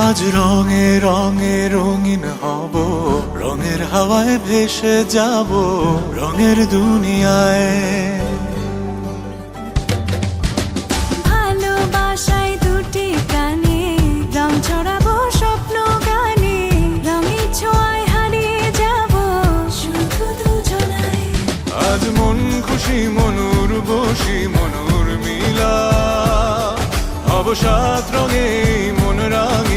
আজ রঙে রঙে রঙিন হব, রঙের হাওয়ায় ভেসে যাব রঙের দুনিয়ায়। ভালোবাসায় দুটি প্রাণে রং ছড়াবো স্বপ্ন গানে, রঙের ছোঁয়ায় হারিয়ে যাব শুধু দুজনায়। আজ মন খুশি মনুর বসি মনুর মিলা, হব সাত রঙে মন রাঙা।